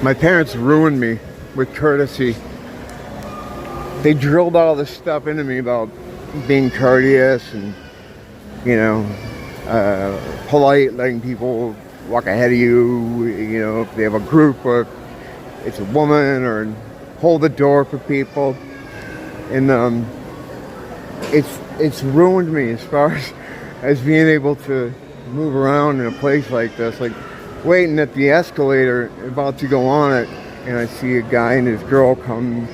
My parents ruined me with courtesy. They drilled all this stuff into me about being courteous and, you know, polite, letting people walk ahead of you, you know, if they have a group or if it's a woman, or hold the door for people. And it's ruined me as far as being able to move around in a place like this. Like waiting at the escalator, about to go on it, and I see a guy and his girl come.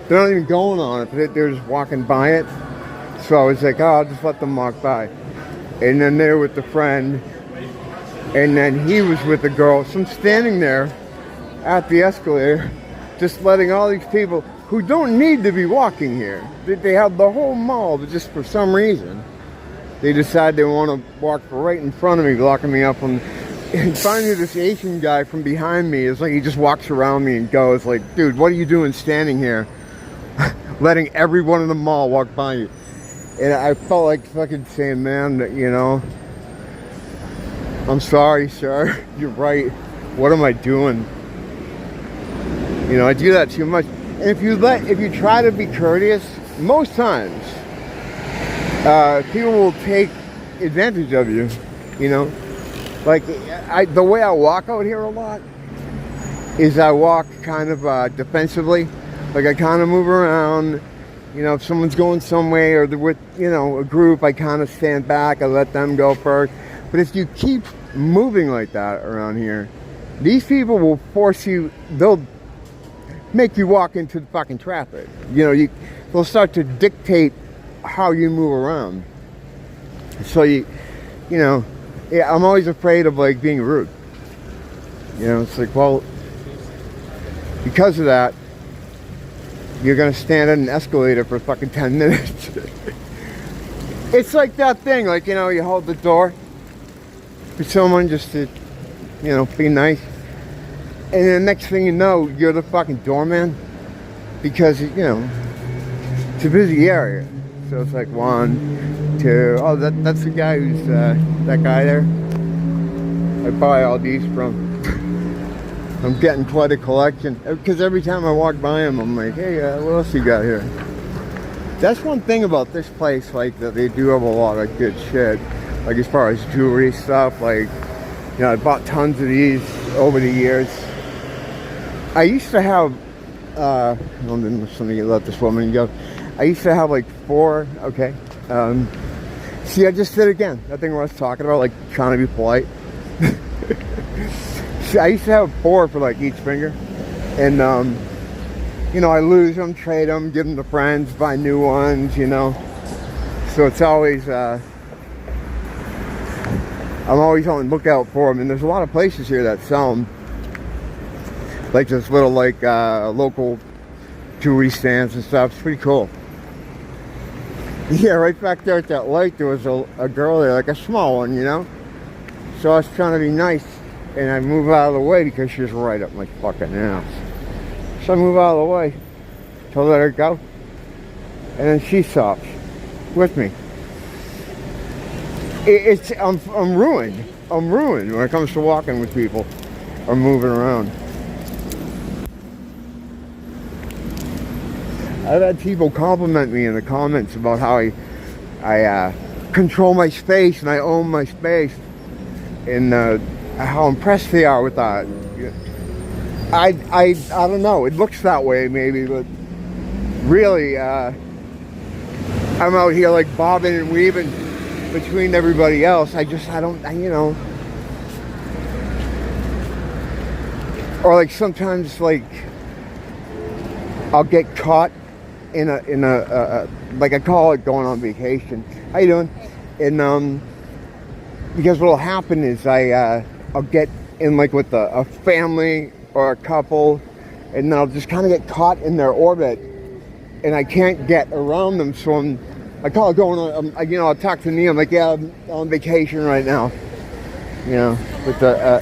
They're not even going on it, but they're just walking by it. So I was like, oh, I'll just let them walk by. And then they're with the friend, and then he was with the girl. So I'm standing there at the escalator, just letting all these people who don't need to be walking here. They have the whole mall, but just for some reason, they decide they want to walk right in front of me, blocking me up. And finally, this Asian guy from behind me is like, he just walks around me and goes like, dude, what are you doing standing here? Letting everyone in the mall walk by you. And I felt like fucking saying, man, you know, I'm sorry, sir. You're right. What am I doing? You know, I do that too much. And if you try to be courteous, most times, people will take advantage of you. You know, like the way I walk out here a lot is I walk kind of defensively. Like I kind of move around, you know, if someone's going some way or they're with, you know, a group, I kind of stand back, I let them go first. But if you keep moving like that around here, these people will force you, they'll make you walk into the fucking traffic. You know, they'll start to dictate how you move around. So you know, yeah, I'm always afraid of like being rude. You know, it's like, well, because of that, you're gonna stand on an escalator for fucking 10 minutes. It's like that thing, like, you know, you hold the door for someone just to, you know, be nice. And then the next thing you know, you're the fucking doorman. Because, you know, it's a busy area. So it's like 1, 2, oh, that's the guy who's, that guy there. I buy all these from. I'm getting quite a collection, because every time I walk by him, I'm like, hey, what else you got here? That's one thing about this place, like, that they do have a lot of good shit. Like, as far as jewelry stuff, like, you know, I bought tons of these over the years. I used to have, let me let this woman go. I used to have like 4, okay. See, I just did it again. That thing I was talking about, like, trying to be polite. I used to have 4 for like each finger, and you know, I lose them, trade them, give them to friends, buy new ones, you know. So it's always I'm always on the lookout for them, and there's a lot of places here that sell them, like this little like local jewelry stands and stuff. It's pretty cool. Yeah, right back there at that light, there was a girl there, like a small one, you know. So I was trying to be nice. And I move out of the way because she was right up my fucking ass. So I move out of the way to let her go. And then she stops with me. I'm ruined. I'm ruined when it comes to walking with people or moving around. I've had people compliment me in the comments about how I control my space and I own my space. And how impressed they are with that. I don't know, it looks that way maybe, but really I'm out here like bobbing and weaving between everybody else. I don't, you know. Or like sometimes, like, I'll get caught in a like I call it going on vacation. How you doing? And because what'll happen is I'll get in like with a family or a couple, and then I'll just kind of get caught in their orbit, and I can't get around them. So I call it going on. You know, I'll talk to Neil. I'm like, yeah, I'm on vacation right now. You know, with a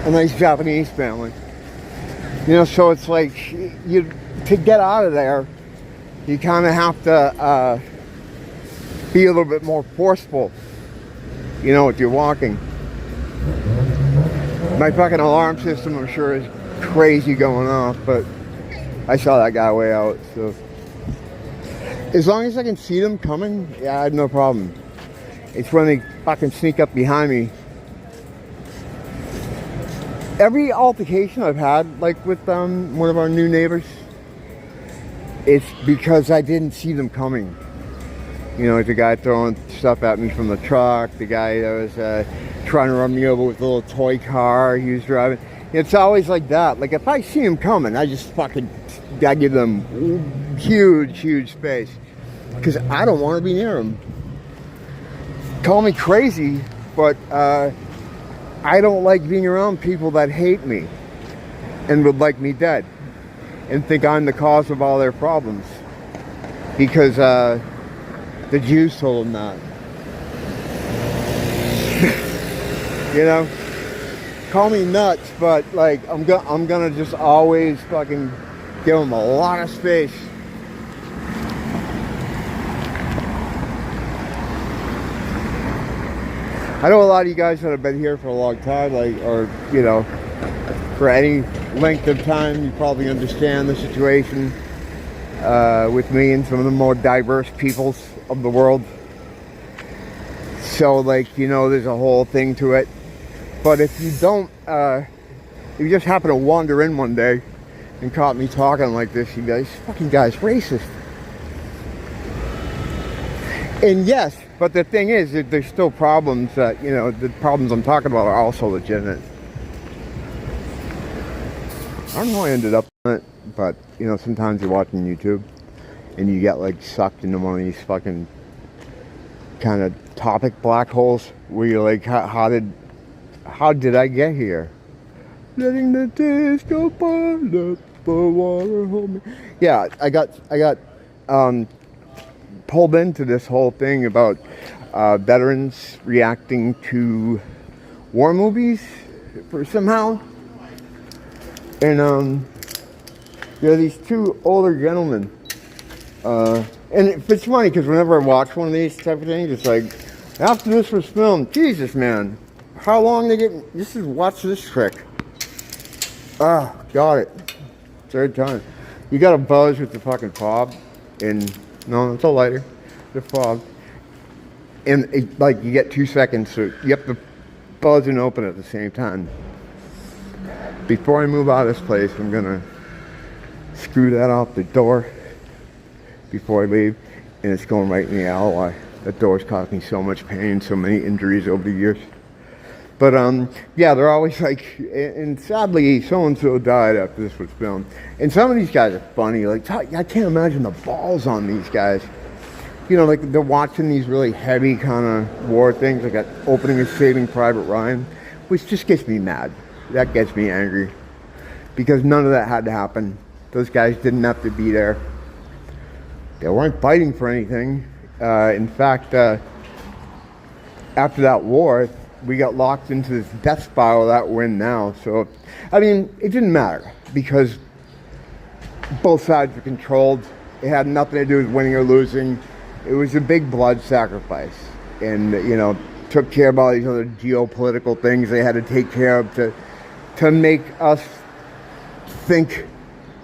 nice Japanese family. You know, so it's like to get out of there, you kind of have to be a little bit more forceful. You know, if you're walking. My fucking alarm system, I'm sure, is crazy going off, but I saw that guy way out, so. As long as I can see them coming, yeah, I have no problem. It's when they fucking sneak up behind me. Every altercation I've had, like with one of our new neighbors, it's because I didn't see them coming. You know, the guy throwing stuff at me from the truck, the guy that was trying to run me over with a little toy car he was driving. It's always like that. Like, if I see him coming, I just fucking, I give them huge space. Because I don't want to be near him. Call me crazy, but I don't like being around people that hate me and would like me dead and think I'm the cause of all their problems. Because the Jews told them that. You know? Call me nuts, but like I'm gonna just always fucking give them a lot of space. I know a lot of you guys that have been here for a long time, like, or you know, for any length of time, you probably understand the situation with me and some of the more diverse peoples of the world. So, like, you know, there's a whole thing to it. But if you don't, if you just happen to wander in one day and caught me talking like this, you'd be like, this fucking guy's racist. And yes, but the thing is that there's still problems that, you know, the problems I'm talking about are also legitimate. I don't know how I ended up on it, but, you know, sometimes you're watching YouTube and you get, like, sucked into one of these fucking kind of topic black holes where you're like, how did I get here? Letting the days go by, let the water hold me. Yeah, I got pulled into this whole thing about veterans reacting to war movies for somehow. And there are these two older gentlemen. And it's funny because whenever I watch one of these type of things, it's like, after this was filmed, Jesus, man, how long they get? This is, watch this trick. Ah, got it. Third time. You got a buzz with the fucking fob, and no, it's a lighter. The fob, and it, like, you get 2 seconds, so you have to buzz and open at the same time. Before I move out of this place, I'm gonna screw that off the door before I leave, and it's going right in the alleyway. That door's caused me so much pain, so many injuries over the years. But yeah, they're always like, and sadly, so-and-so died after this was filmed. And some of these guys are funny. Like, I can't imagine the balls on these guys. You know, like, they're watching these really heavy kind of war things, like that opening of Saving Private Ryan, which just gets me mad. That gets me angry. Because none of that had to happen. Those guys didn't have to be there. They weren't fighting for anything. In fact, after that war, we got locked into this death spiral that we're in now. So, I mean, it didn't matter because both sides were controlled. It had nothing to do with winning or losing. It was a big blood sacrifice. And, you know, took care of all these other geopolitical things they had to take care of to make us think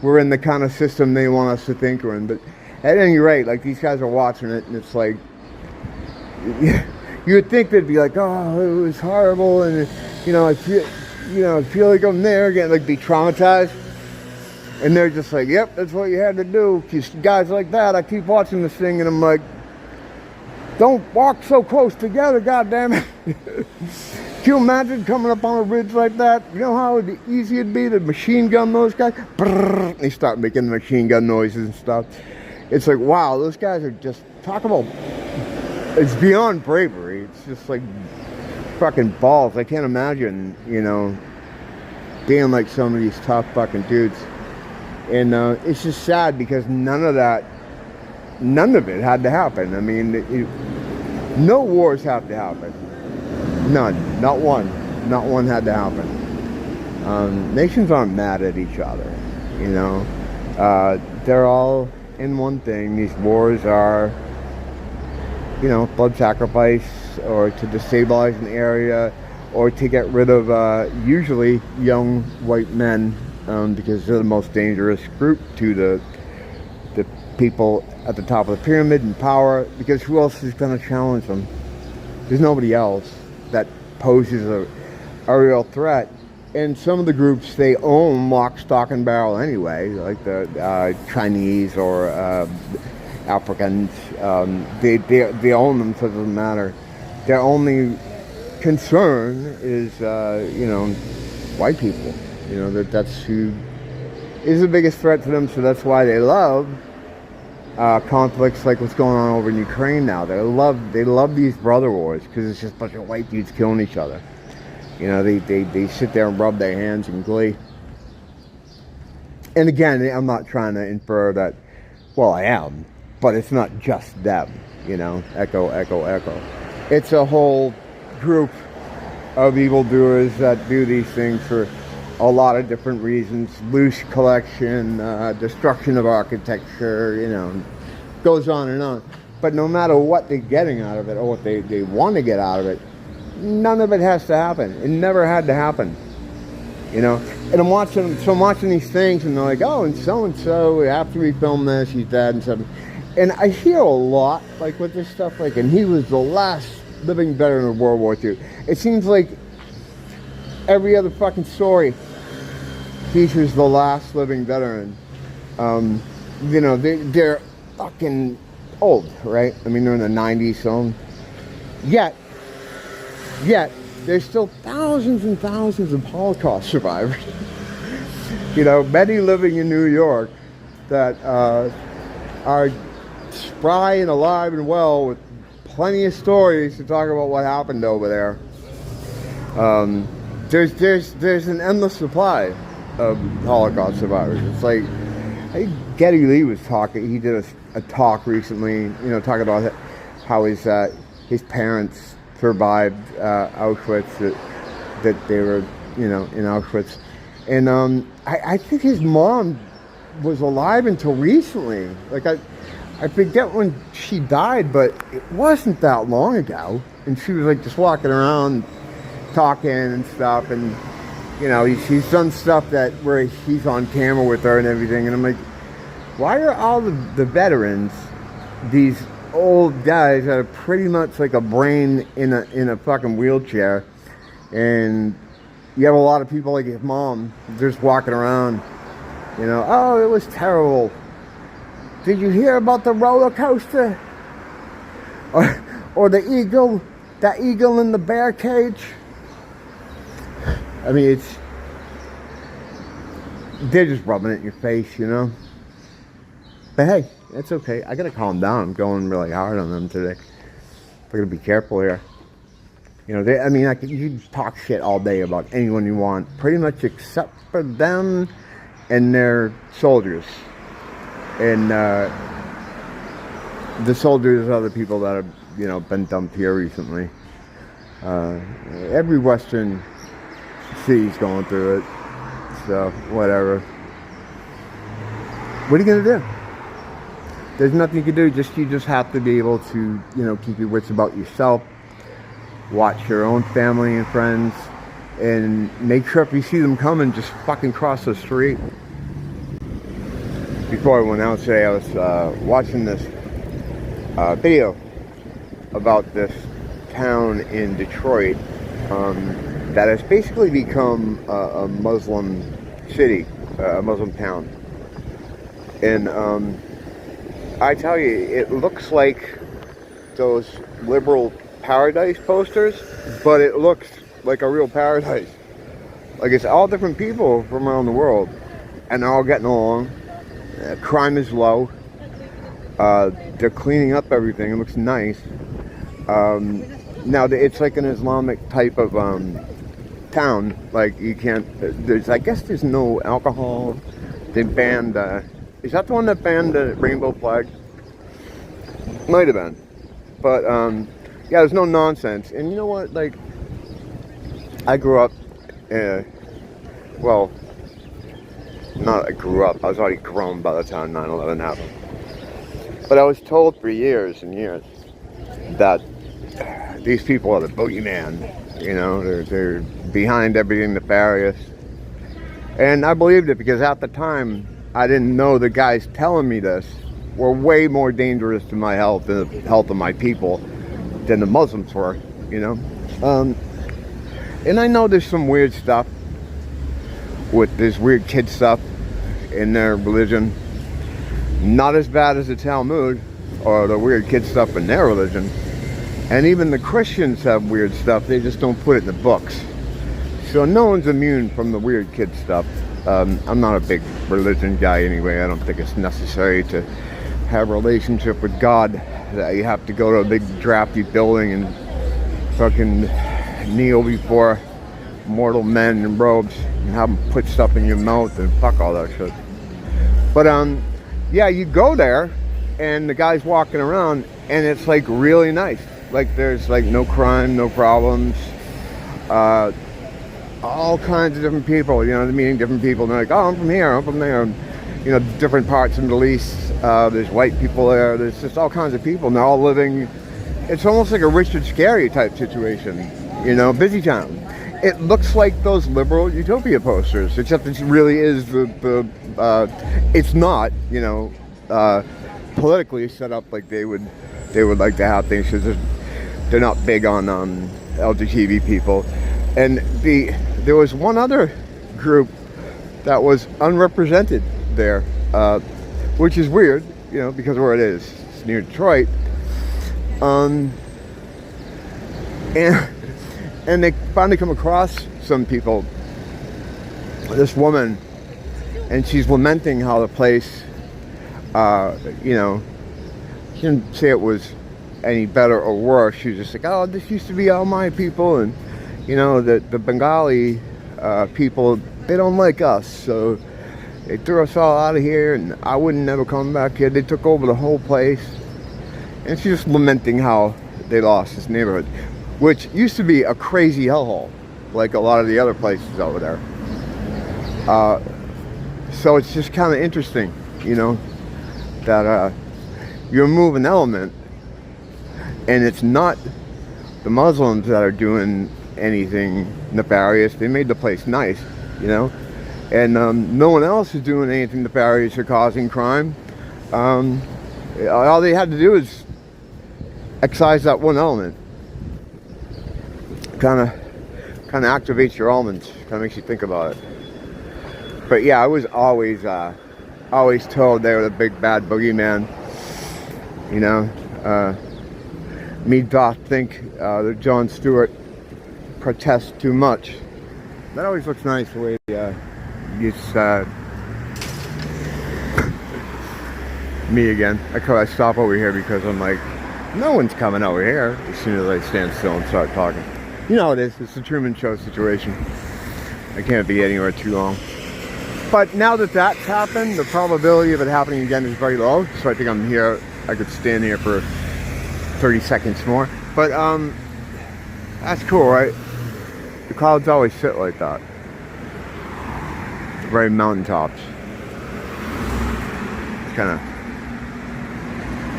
we're in the kind of system they want us to think we're in. But at any rate, like, these guys are watching it, and it's like, you would think they'd be like, oh, it was horrible, and you know, I feel like I'm there again, like, be traumatized, and they're just like, yep, that's what you had to do. Because guys like that, I keep watching this thing, and I'm like, don't walk so close together, goddammit. Can you imagine coming up on a ridge like that? You know how easy it'd be to machine gun those guys? Brrr, they start making machine gun noises and stuff. It's like, wow, those guys are just, talk about, it's beyond bravery. It's just like fucking balls. I can't imagine, you know, being like some of these tough fucking dudes. And it's just sad because none of it had to happen. I mean, no wars have to happen. None. Not one. Not one had to happen. Nations aren't mad at each other, you know. They're all in one thing. These wars are, you know, blood sacrifice or to destabilize an area or to get rid of usually young white men, because they're the most dangerous group to the people at the top of the pyramid in power, because who else is going to challenge them? There's nobody else that poses a real threat. And some of the groups, they own lock, stock, and barrel anyway, like the Chinese or Africans. They own them, so it doesn't matter. Their only concern is, white people. That's who is the biggest threat to them, so that's why they love conflicts like what's going on over in Ukraine now. They love these brother wars, because it's just a bunch of white dudes killing each other. They sit there and rub their hands in glee. And again, I'm not trying to infer that, well, I am, but it's not just them, echo, echo, echo. It's a whole group of evildoers that do these things for a lot of different reasons. Loose collection, destruction of architecture, goes on and on. But no matter what they're getting out of it, or what they want to get out of it, none of it has to happen. It never had to happen. And I'm watching these things, and they're like, oh, and so, after we film this, he's dead, and stuff. And I hear a lot, like, with this stuff, like, and he was the last living veteran of World War II. It seems like every other fucking story features the last living veteran. They're fucking old, right? I mean, they're in the 90s, so yet there's still thousands and thousands of Holocaust survivors. Many living in New York that are spry and alive and well, with plenty of stories to talk about what happened over there. There's an endless supply of Holocaust survivors. It's like, I think Geddy Lee was talking. He did a talk recently, talking about how his parents survived Auschwitz, that they were, in Auschwitz. And I think his mom was alive until recently. Like, I forget when she died, but it wasn't that long ago. And she was like just walking around talking and stuff, and he's done stuff where he's on camera with her and everything. And I'm like, why are all the veterans, these old guys that are pretty much like a brain in a fucking wheelchair, and you have a lot of people like his mom just walking around, oh, it was terrible. Did you hear about the roller coaster? Or the eagle, that eagle in the bear cage? I mean, they're just rubbing it in your face, But hey, it's okay. I gotta calm down. I'm going really hard on them today. I gotta be careful here. You can talk shit all day about anyone you want, pretty much except for them and their soldiers. And the soldiers are the people that have, been dumped here recently. Every Western city's going through it. So, whatever. What are you going to do? There's nothing you can do. You just have to be able to, keep your wits about yourself. Watch your own family and friends. And make sure if you see them coming, just fucking cross the street. Before I went out today, I was watching this video about this town in Detroit that has basically become a Muslim city, a Muslim town. And I tell you, it looks like those liberal paradise posters, but it looks like a real paradise. Like, it's all different people from around the world, and they're all getting along. Crime is low. They're cleaning up everything. It looks nice. Now, it's like an Islamic type of town. Like, you can't... I guess there's no alcohol. They banned... is that the one that banned the rainbow flag? Might have been. But, yeah, there's no nonsense. And you know what? Like, I grew up... well... Not I grew up, I was already grown by the time 9/11 happened. But I was told for years and years that these people are the boogeyman. You know, they're behind everything nefarious. And I believed it because at the time, I didn't know the guys telling me this were way more dangerous to my health and the health of my people than the Muslims were, you know. And I know there's some weird stuff with this weird kid stuff in their religion. Not as bad as the Talmud or the weird kid stuff in their religion. And even the Christians have weird stuff, they just don't put it in the books. So no one's immune from the weird kid stuff. I'm not a big religion guy anyway. I don't think it's necessary to have a relationship with God, that you have to go to a big drafty building and fucking kneel before mortal men in robes and have them put stuff in your mouth and fuck all that shit. But yeah, you go there and the guy's walking around and it's like really nice. Like there's like no crime, no problems, all kinds of different people, you know, they're meeting different people and they're like, oh, I'm from here, I'm from there, and, you know, different parts of the Middle East, there's white people there, there's just all kinds of people and they're all living, it's almost like a Richard Scarry type situation, you know, busy town. It looks like those liberal utopia posters, except it really is it's not, you know, politically set up like they would like to have things, because they're not big on LGBT people. And there was one other group that was unrepresented there, which is weird, you know, because of where it is. It's near Detroit. And they finally come across some people, this woman, and she's lamenting how the place, you know, she didn't say it was any better or worse. She was just like, oh, this used to be all my people, and you know, the Bengali people, they don't like us, so they threw us all out of here, and I wouldn't never come back here. They took over the whole place. And she's just lamenting how they lost this neighborhood, which used to be a crazy hellhole, like a lot of the other places over there. So it's just kind of interesting, you know, that you remove an element, and it's not the Muslims that are doing anything nefarious. They made the place nice, you know, and no one else is doing anything nefarious or causing crime. All they had to do is excise that one element. Kind of activates your elements. Kind of makes you think about it. But yeah, I was always told they were the big bad boogeyman. You know, me doth think that John Stewart protests too much. That always looks nice the way me again. I stop over here because I'm like, no one's coming over here as soon as I stand still and start talking. You know how it is. It's the Truman Show situation. I can't be anywhere too long. But now that that's happened, the probability of it happening again is very low. So I think I'm here. I could stand here for 30 seconds more. But that's cool, right? The clouds always sit like that. The very mountaintops. It's kind of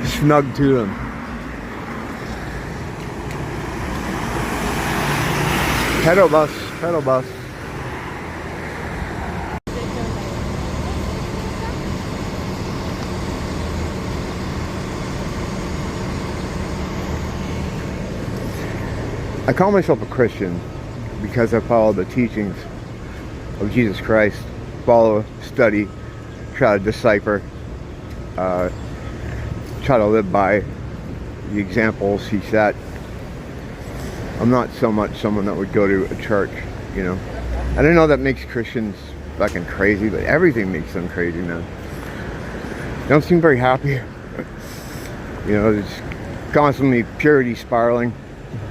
snug to them. Pedal bus, pedal bus. I call myself a Christian because I follow the teachings of Jesus Christ, follow, study, try to decipher, try to live by the examples he set. I'm not so much someone that would go to a church, you know. I don't know that makes Christians fucking crazy, but everything makes them crazy, man. They don't seem very happy. You know, it's constantly purity spiraling.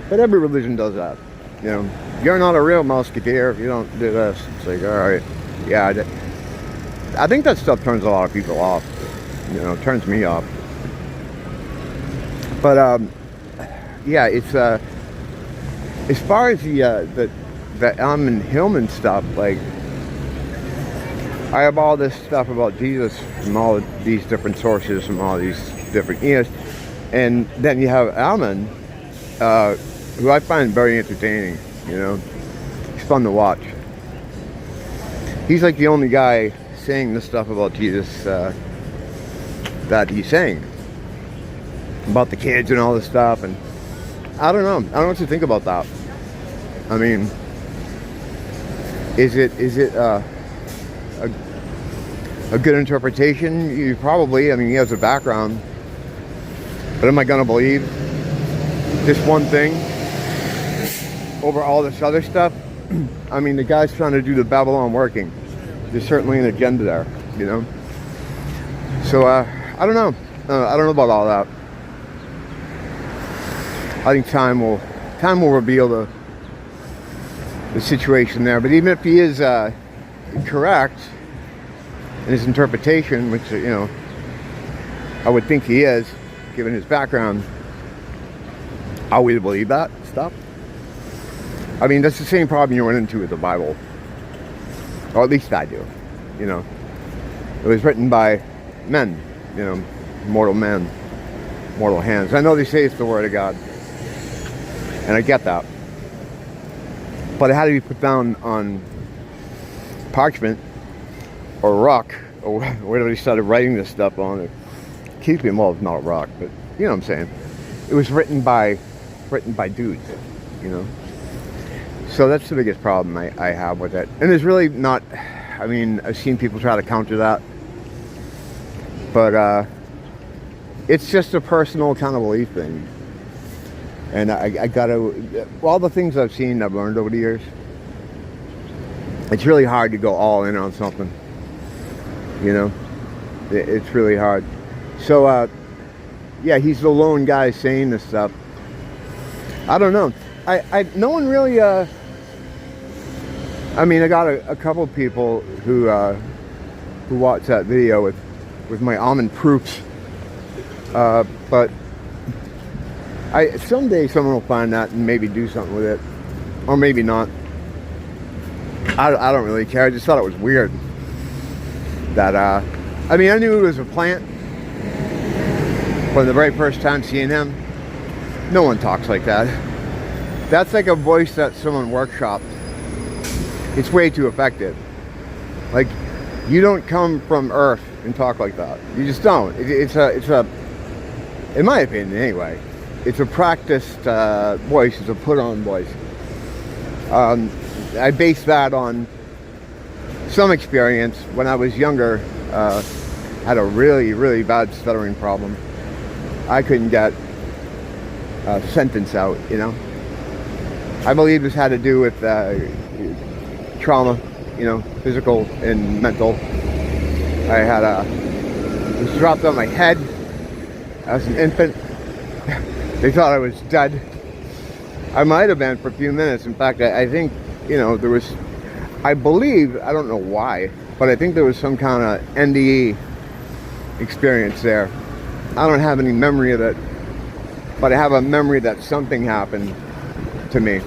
But every religion does that. You know, you're not a real musketeer if you don't do this. It's like, all right, yeah. I think that stuff turns a lot of people off. You know, it turns me off. But yeah, it's as far as the Ammon Hillman stuff, like, I have all this stuff about Jesus from all of these different sources, from all these different years, and then you have Ammon, who I find very entertaining. you know. He's fun to watch. He's like the only guy saying this stuff about Jesus that he's saying. About the kids and all this stuff. And I don't know. I don't know what to think about that. I mean, is it a good interpretation? You probably, I mean, he has a background. But am I going to believe this one thing over all this other stuff? I mean, the guy's trying to do the Babylon working. There's certainly an agenda there, you know? So, I don't know. I don't know about all that. I think time will reveal the situation there. But even if he is correct in his interpretation, which, you know, I would think he is, given his background, are we to believe that stuff? I mean, that's the same problem you run into with the Bible. Or at least I do, you know. It was written by men, you know, mortal men, mortal hands. I know they say it's the Word of God, and I get that. But it had to be put down on parchment or rock, or wherever they started writing this stuff on it. Keeping, well, it's not a rock, but you know what I'm saying. It was written by dudes, you know. So that's the biggest problem I have with it. And there's really not, I mean, I've seen people try to counter that. But it's just a personal kind of belief thing. And I gotta, all the things I've seen, I've learned over the years, it's really hard to go all in on something. You know, it's really hard. So, yeah, he's the lone guy saying this stuff. I don't know. No one really, I mean, I got a couple of people who watched that video with my Ammon proofs. But someday someone will find that and maybe do something with it. Or maybe not. I don't really care. I just thought it was weird. That, I mean, I knew it was a plant from the very first time seeing him. No one talks like that. That's like a voice that someone workshopped. It's way too effective. Like, you don't come from Earth and talk like that. You just don't. It's a, in my opinion anyway, it's a practiced voice. It's a put-on voice. I base that on some experience. When I was younger, had a really, really bad stuttering problem. I couldn't get a sentence out, you know. I believe this had to do with trauma, you know, physical and mental. I had it was dropped on my head. I was an infant. They thought I was dead. I might have been for a few minutes. In fact, I think, you know, there was, I believe, I don't know why, but I think there was some kind of NDE experience there. I don't have any memory of it, but I have a memory that something happened to me.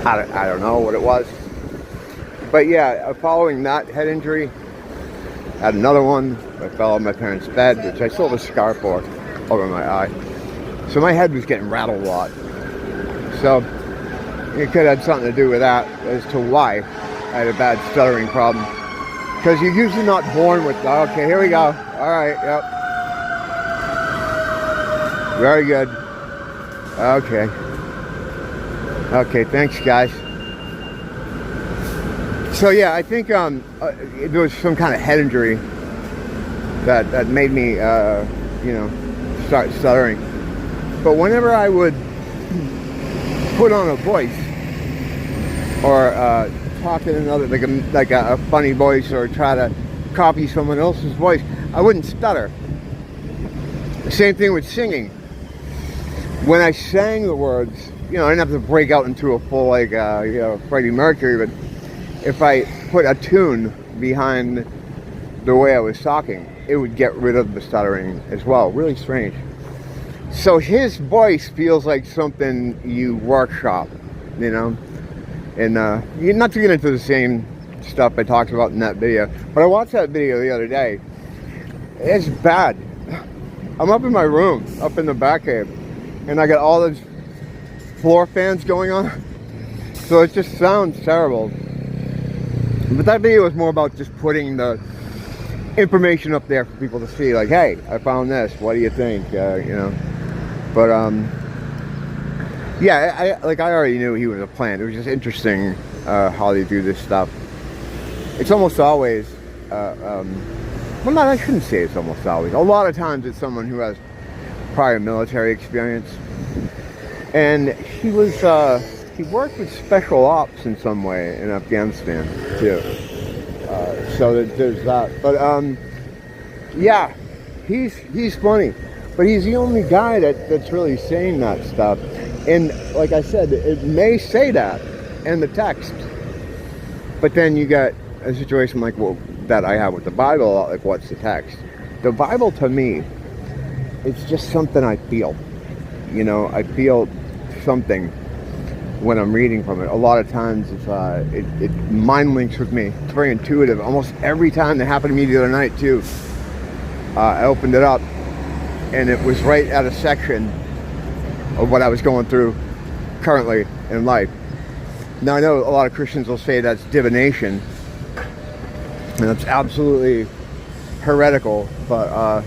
I don't know what it was. But yeah, following that head injury, I had another one. I fell on my parents' bed, which I still have a scar for over my eye. So my head was getting rattled a lot. So it could have had something to do with that as to why I had a bad stuttering problem. Because you're usually not born with, okay, here we go. All right, yep. Very good. Okay. Okay, thanks, guys. So yeah, I think there was some kind of head injury that made me, you know, start stuttering. But whenever I would put on a voice or talk in another, like a funny voice, or try to copy someone else's voice, I wouldn't stutter. The same thing with singing. When I sang the words, you know, I didn't have to break out into a full, like, you know, Freddie Mercury, but if I put a tune behind the way I was talking, it would get rid of the stuttering as well. Really strange. So his voice feels like something you workshop, you know. And not to get into the same stuff I talked about in that video, but I watched that video the other day. It's bad. I'm up in my room, up in the back cave, and I got all this floor fans going on. So it just sounds terrible. But that video was more about just putting the information up there for people to see. Like, hey, I found this. What do you think? You know. But yeah, I already knew he was a plant. It was just interesting how they do this stuff. It's almost always, well, no, I shouldn't say it's almost always. A lot of times it's someone who has prior military experience. And he was, he worked with special ops in some way in Afghanistan too. So there's that. But yeah, he's funny. But he's the only guy that's really saying that stuff. And like I said, it may say that in the text. But then you got a situation like, well, that I have with the Bible, like what's the text? The Bible to me, it's just something I feel. You know, I feel something when I'm reading from it. A lot of times it mind links with me. It's very intuitive. Almost every time. That happened to me the other night too. I opened it up and it was right at a section of what I was going through currently in life. Now I know a lot of Christians will say that's divination, and that's absolutely heretical, but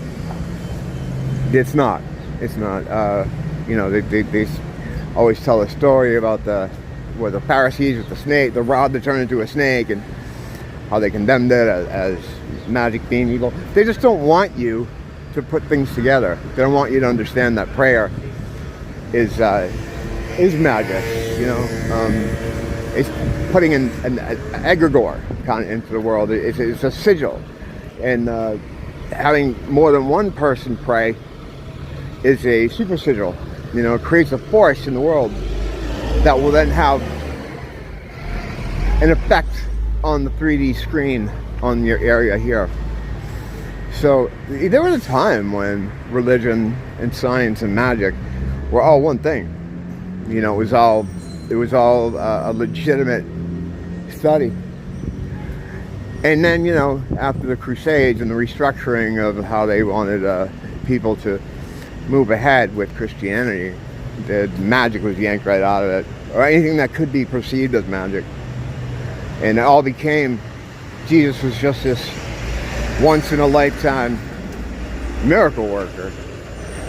it's not. It's not. You know, they always tell a story about the Pharisees with the snake, the rod that turned into a snake, and how they condemned it as magic being evil. They just don't want you to put things together. They don't want you to understand that prayer is magic. You know, it's putting an egregore kind of into the world. It's a sigil, and having more than one person pray is a super sigil. You know, it creates a force in the world that will then have an effect on the 3D screen on your area here. So there was a time when religion and science and magic were all one thing. You know, it was all a legitimate study. And then, you know, after the Crusades and the restructuring of how they wanted people to move ahead with Christianity, the magic was yanked right out of it, or anything that could be perceived as magic. And it all became, Jesus was just this once in a lifetime miracle worker.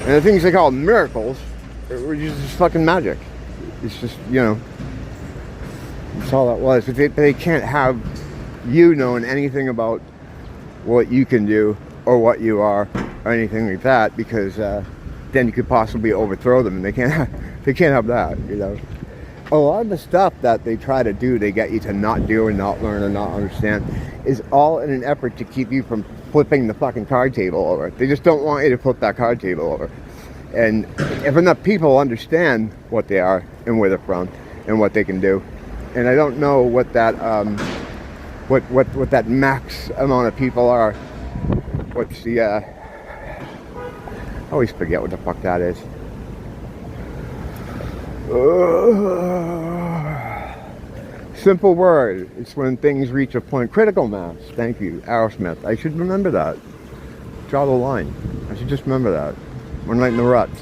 And the things they call miracles were just fucking magic. It's just, you know, that's all that was. But they can't have you knowing anything about what you can do or what you are or anything like that, because then you could possibly overthrow them, and they can't have that, you know. A lot of the stuff that they try to do, they get you to not do and not learn and not understand, is all in an effort to keep you from flipping the fucking card table over. They just don't want you to flip that card table over. And if enough people understand what they are and where they're from and what they can do, and I don't know what that what that max amount of people are. What's the I always forget what the fuck that is. Simple word. It's when things reach a point. Critical mass. Thank you, Aerosmith. I should remember that. Draw the line. I should just remember that. One right in the ruts.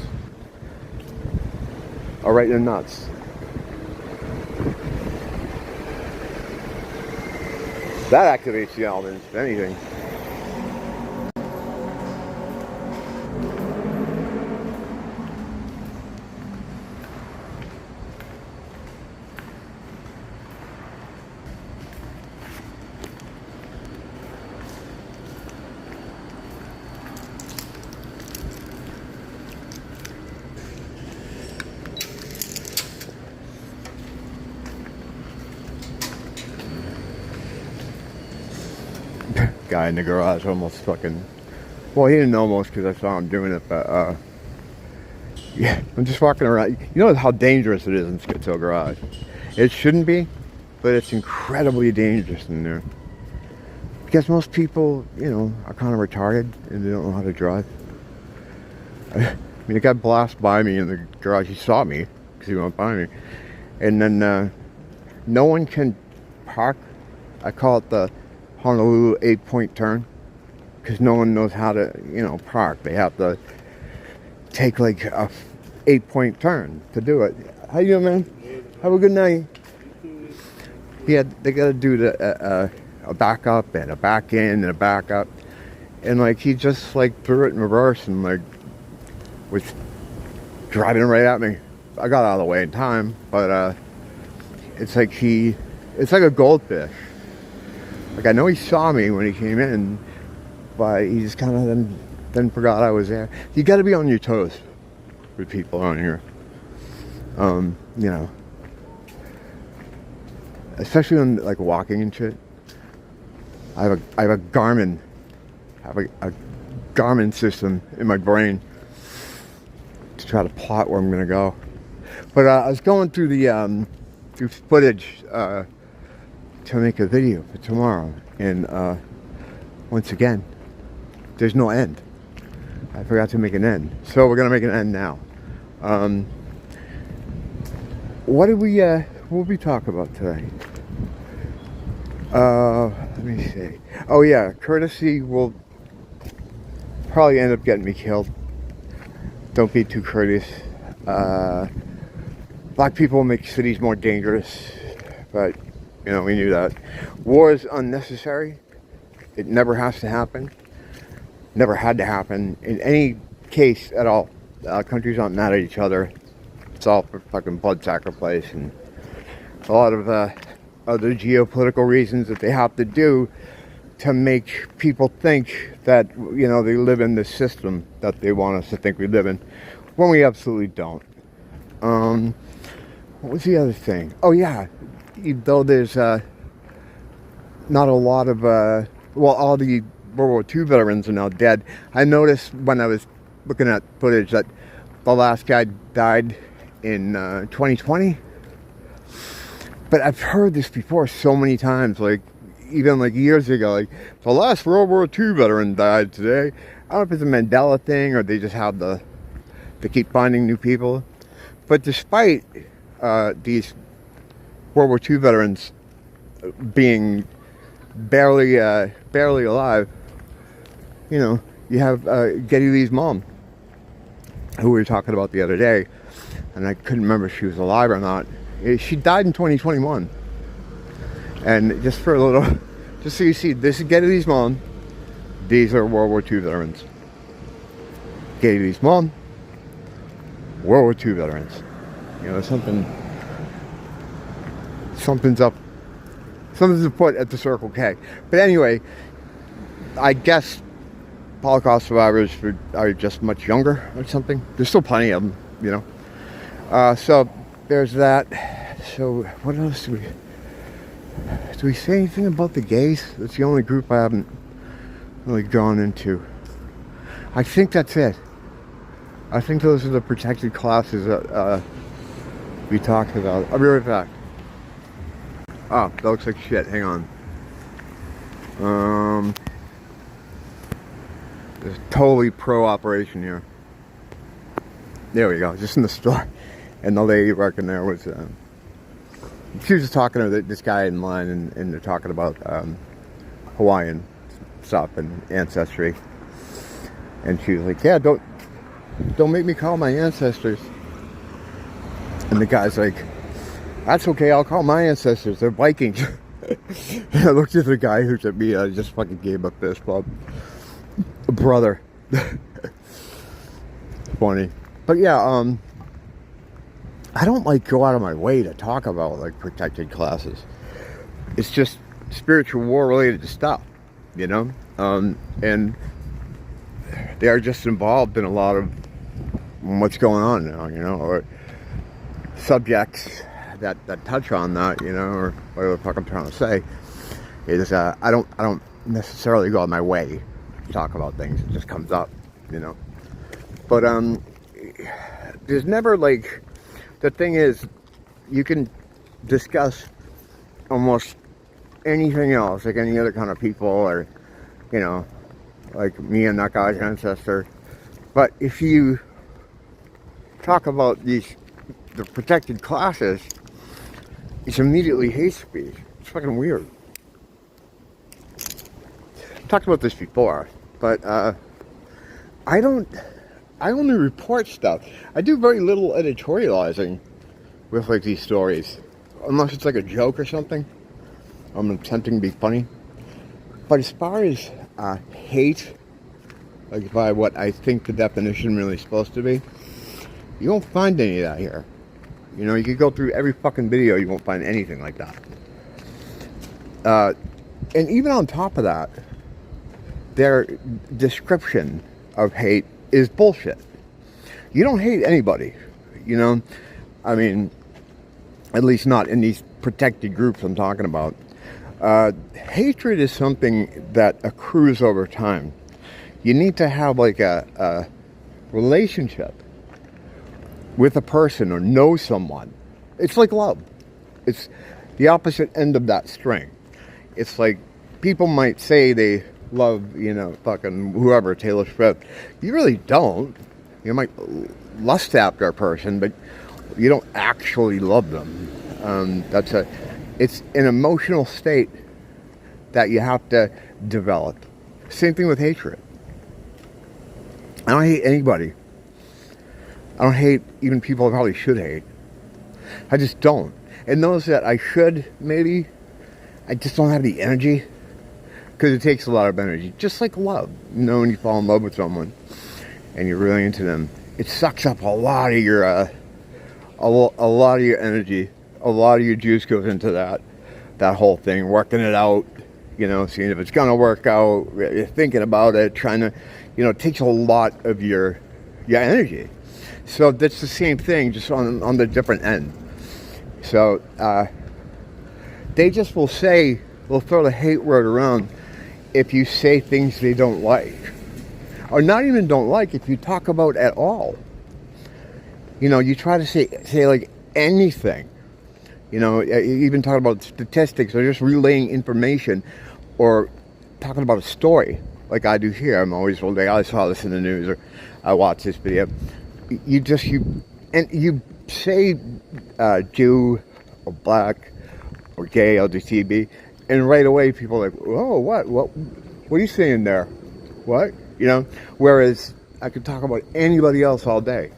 Or right in the nuts. That activates the elements, if anything. Guy in the garage almost fucking, well, he didn't almost, because I saw him doing it, but yeah, I'm just walking around. You know how dangerous it is in Schizo Garage. It shouldn't be, but it's incredibly dangerous in there, because most people, you know, are kind of retarded and they don't know how to drive. I mean, a guy blasted by me in the garage. He saw me because he went by me, and then no one can park. I call it the Honolulu 8-point turn, because no one knows how to, you know, park. They have to take like a 8-point turn to do it. How you doing, man? Have a good night. Yeah, they got to do a backup and a back in and a backup, and like he just like threw it in reverse and like was driving right at me. I got out of the way in time, but it's like it's like a goldfish. Like I know he saw me when he came in, but he just kind of then forgot I was there. You got to be on your toes with people on here. You know, especially when like walking and shit. I have a Garmin. I have a Garmin system in my brain to try to plot where I'm gonna go. But I was going through the through footage to make a video for tomorrow, and once again, there's no end. I forgot to make an end, so we're gonna make an end now. What did we talk about today? Let me see. Oh yeah, courtesy will probably end up getting me killed. Don't be too courteous. Black people make cities more dangerous, but you know, we knew that. War is unnecessary. It never has to happen. Never had to happen in any case at all. Countries aren't mad at each other. It's all for fucking blood sacrifice and a lot of other geopolitical reasons that they have to do to make people think that, you know, they live in this system that they want us to think we live in, when we absolutely don't. What was the other thing? Oh yeah, though there's not a lot of well, all the World War II veterans are now dead. I noticed when I was looking at footage that the last guy died in 2020. But I've heard this before so many times, like even like years ago, like the last World War II veteran died today. I don't know if it's a Mandela thing or they just have they keep finding new people. But despite these World War II veterans being barely alive, you know, you have Geddy Lee's mom, who we were talking about the other day, and I couldn't remember if she was alive or not. She died in 2021. And just for a little, just so you see, this is Geddy Lee's mom. These are World War II veterans. Geddy Lee's mom, World War II veterans. You know, something's up. Something's put at the Circle K. But anyway, I guess Holocaust survivors are just much younger or something. There's still plenty of them, you know. So there's that. So what else do we say anything about the gays? That's the only group I haven't really gone into. I think that's it. I think those are the protected classes that we talked about. I'll be right back. Oh, that looks like shit. Hang on. There's a totally pro operation here. There we go. Just in the store. And the lady working there was... she was just talking to this guy in line, and they're talking about Hawaiian stuff and ancestry. And she was like, yeah, don't make me call my ancestors. And the guy's like, that's okay, I'll call my ancestors, they're Vikings. And I looked at the guy who said me, I just fucking gave him a fist bump. Brother. Funny. But yeah, I don't like go out of my way to talk about like protected classes. It's just spiritual war related stuff, you know? And they are just involved in a lot of what's going on now, you know, or subjects that touch on that, you know, or whatever the fuck I'm trying to say. Is I don't necessarily go out of my way to talk about things. It just comes up, you know. But there's never like, the thing is, you can discuss almost anything else, like any other kind of people, or, you know, like me and that guy's ancestor. But if you talk about the protected classes, it's immediately hate speech. It's fucking weird. Talked about this before, but I I only report stuff. I do very little editorializing with like these stories, unless it's like a joke or something. I'm attempting to be funny. But as far as hate, like by what I think the definition really is supposed to be, you won't find any of that here. You know, you could go through every fucking video, you won't find anything like that. And even on top of that, their description of hate is bullshit. You don't hate anybody, you know? I mean, at least not in these protected groups I'm talking about. Hatred is something that accrues over time. You need to have like a relationship with a person or know someone. It's like love. It's the opposite end of that string. It's like people might say they love, you know, fucking whoever, Taylor Swift. You really don't. You might lust after a person, but you don't actually love them. It's an emotional state that you have to develop. Same thing with hatred. I don't hate anybody. I don't hate even people I probably should hate. I just don't. And those that I should, maybe, I just don't have the energy. Because it takes a lot of energy. Just like love. You know, when you fall in love with someone and you're really into them, it sucks up a lot of your a lot of your energy. A lot of your juice goes into that whole thing, working it out, you know, seeing if it's gonna work out, you're thinking about it, trying to, you know, it takes a lot of your energy. So that's the same thing, just on the different end. So they just will throw the hate word around if you say things they don't like, or not even don't like, if you talk about at all. You know, you try to say like anything. You know, even talking about statistics or just relaying information or talking about a story like I do here. I'm always like, I saw this in the news or I watched this video. You say Jew or black or gay, LGBT, and right away people are like, oh, what are you saying there? What? You know, whereas I could talk about anybody else all day.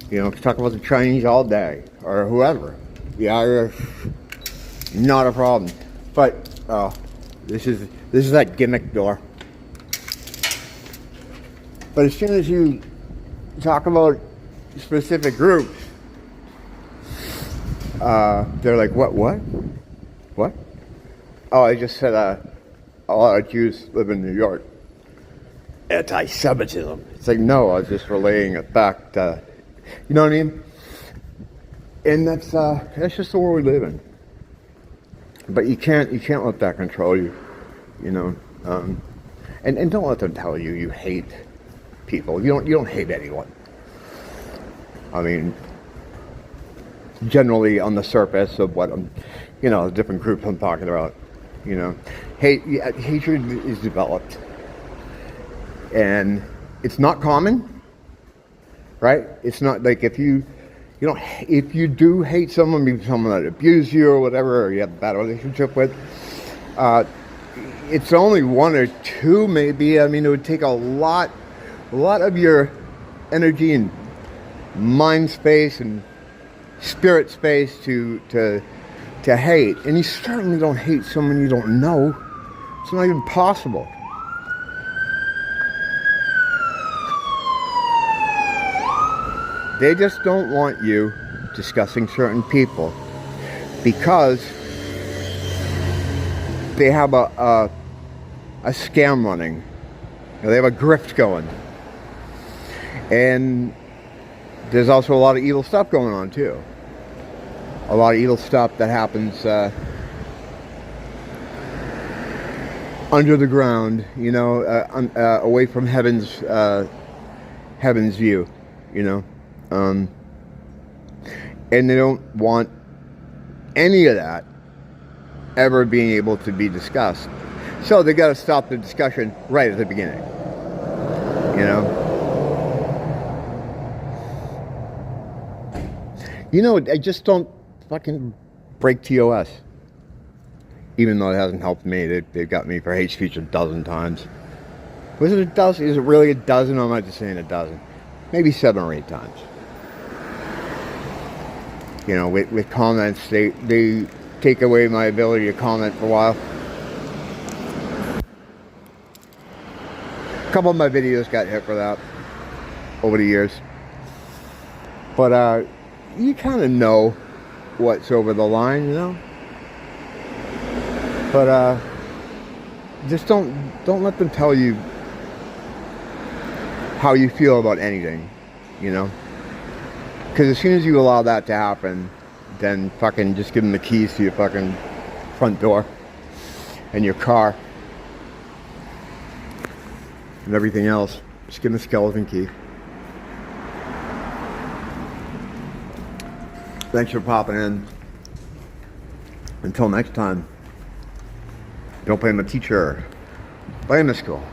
You know, I could talk about the Chinese all day or whoever. The Irish, not a problem. But this is that gimmick door. But as soon as you talk about specific groups, they're like, what? Oh, I just said a lot of Jews live in New York. Anti-Semitism. It's like, no, I was just relaying a fact. You know what I mean? And that's just the world we live in. But you can't let that control you, you know. And don't let them tell you hate people. You don't hate anyone. I mean, generally on the surface of what you know, the different groups I'm talking about, you know, hatred is developed, and it's not common, right? It's not like if you do hate someone, maybe someone that abused you or whatever, or you have a bad relationship with, it's only one or two maybe. I mean, it would take a lot of your energy and mind space and spirit space to hate. And you certainly don't hate someone you don't know. It's not even possible. They just don't want you discussing certain people because they have a scam running. You know, they have a grift going. And there's also a lot of evil stuff going on too. A lot of evil stuff that happens under the ground, you know, away from heaven's view, you know. And they don't want any of that ever being able to be discussed. So they got to stop the discussion right at the beginning. You know? You know, I just don't fucking break TOS. Even though it hasn't helped me. They've got me for hate speech a dozen times. Was it a dozen? Is it really a dozen? Or am I just saying a dozen? maybe 7 or 8 times. You know, with comments, they take away my ability to comment for a while. A couple of my videos got hit for that over the years. But you kind of know what's over the line, you know. But just don't let them tell you how you feel about anything, you know. Because as soon as you allow that to happen, then fucking just give them the keys to your fucking front door and your car and everything else. Just give them the skeleton key. Thanks for popping in. Until next time, don't blame the teacher, blame the school.